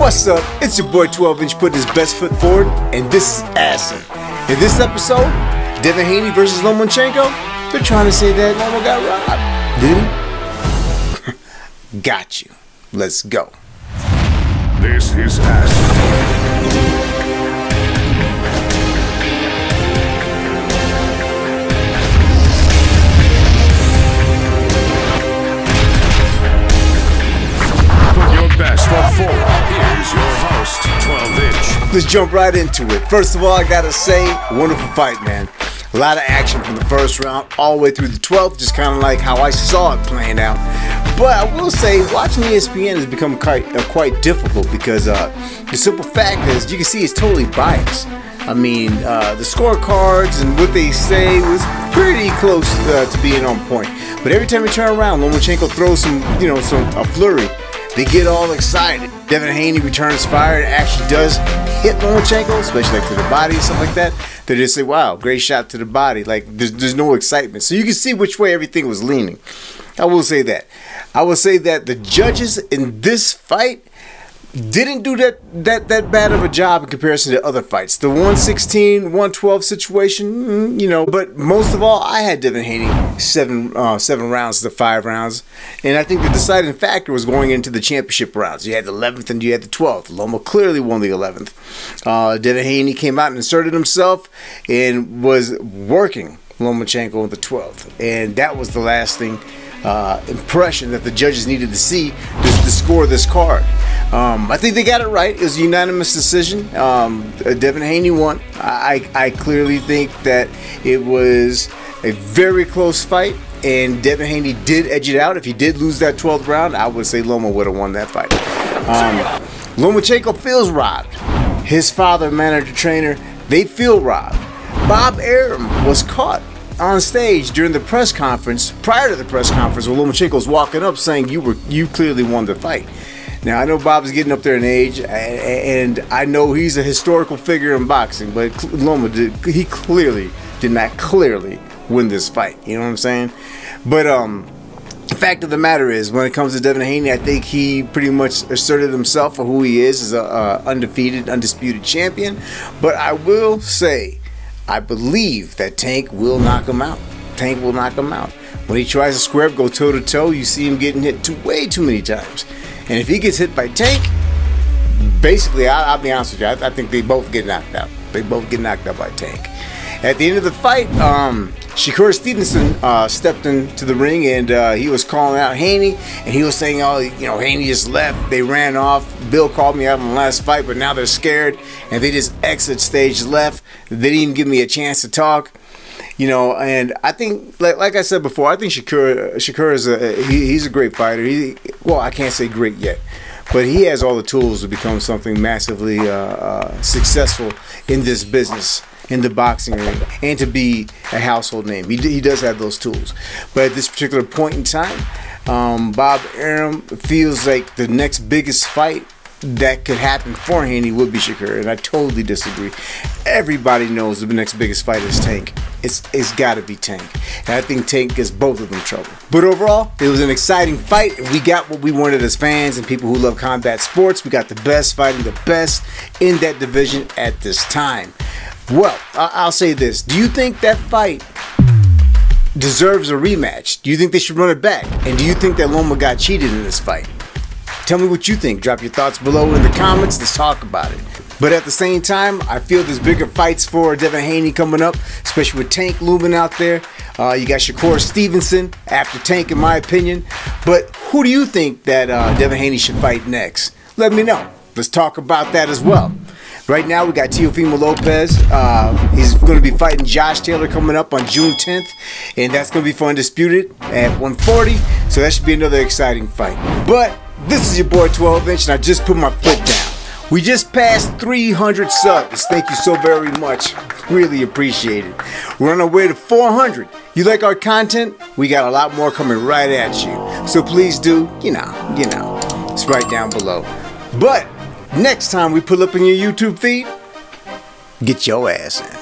What's up? It's your boy 12-inch putting his best foot forward, and this is ASSN. In this episode, Devin Haney versus Lomachenko. They're trying to say that Loma got robbed. Did he? Got you. Let's go. This is ASSN. Best foot forward. Here's your host, 12-inch. Let's jump right into it. First of all, I gotta say, wonderful fight, man. A lot of action from the first round all the way through the 12th, just kind of like how I saw it playing out. But I will say, watching ESPN has become quite difficult because the simple fact is, you can see it's totally biased. I mean, the scorecards and what they say was pretty close to being on point. But every time you turn around, Lomachenko throws a flurry. They get all excited. Devin Haney returns fire and actually does hit Lomachenko, especially like to the body and stuff like that. They just say, wow, great shot to the body. Like, there's no excitement. So you can see which way everything was leaning. I will say that. I will say that the judges in this fight didn't do that bad of a job in comparison to other fights. The 116, 112 situation, but most of all, I had Devin Haney 7 rounds to 5 rounds. And I think the deciding factor was going into the championship rounds. You had the 11th and you had the 12th. Loma clearly won the 11th. Devin Haney came out and inserted himself and was working Lomachenko in the 12th. And that was the lasting impression that the judges needed to see to score this card. I think they got it right. It was a unanimous decision. Devin Haney won. I clearly think that it was a very close fight, and Devin Haney did edge it out. If he did lose that 12th round, I would say Loma would have won that fight. Lomachenko feels robbed. His father, manager, trainer, they feel robbed. Bob Arum was caught on stage during the press conference, prior to the press conference, where Lomachenko was walking up saying, you clearly won the fight. Now, I know Bob's getting up there in age, and I know he's a historical figure in boxing, but Loma he clearly did not win this fight. You know what I'm saying? But the fact of the matter is, when it comes to Devin Haney, I think he pretty much asserted himself for who he is as a undefeated, undisputed champion. But I will say, I believe that Tank will knock him out. Tank will knock him out. When he tries to square up, go toe-to-toe, you see him getting hit way too many times. And if he gets hit by Tank, basically, I'll be honest with you, I think they both get knocked out. They both get knocked out by Tank. At the end of the fight, Shakur Stevenson stepped into the ring, and he was calling out Haney, and he was saying, oh, Haney just left. They ran off. Bill called me out in the last fight, but now they're scared, and they just exit stage left. They didn't even give me a chance to talk. And I think, like I said before, I think Shakur is he's a great fighter. Well, I can't say great yet, but he has all the tools to become something massively successful in this business, in the boxing ring, and to be a household name. He does have those tools. But at this particular point in time, Bob Arum feels like the next biggest fight that could happen for Haney would be Shakur, and I totally disagree. Everybody knows the next biggest fight is Tank. It's got to be Tank, and I think Tank gives both of them trouble. But overall, it was an exciting fight, and we got what we wanted as fans and people who love combat sports. We got the best fighting the best in that division at this time. Well, I'll say this: do you think that fight deserves a rematch? Do you think they should run it back? And do you think that Loma got cheated in this fight? Tell me what you think. Drop your thoughts below in the comments. Let's talk about it. But at the same time, I feel there's bigger fights for Devin Haney coming up, especially with Tank looming out there. You got Shakur Stevenson after Tank, in my opinion. But who do you think that Devin Haney should fight next? Let me know. Let's talk about that as well. Right now, we got Teofimo Lopez. He's going to be fighting Josh Taylor coming up on June 10th. And that's going to be for Undisputed at 140. So that should be another exciting fight. But this is your boy 12-inch, and I just put my foot down. We just passed 300 subs. Thank you so very much. Really appreciate it. We're on our way to 400. You like our content? We got a lot more coming right at you. So please do, it's right down below. But next time we pull up in your YouTube feed, get your ass in.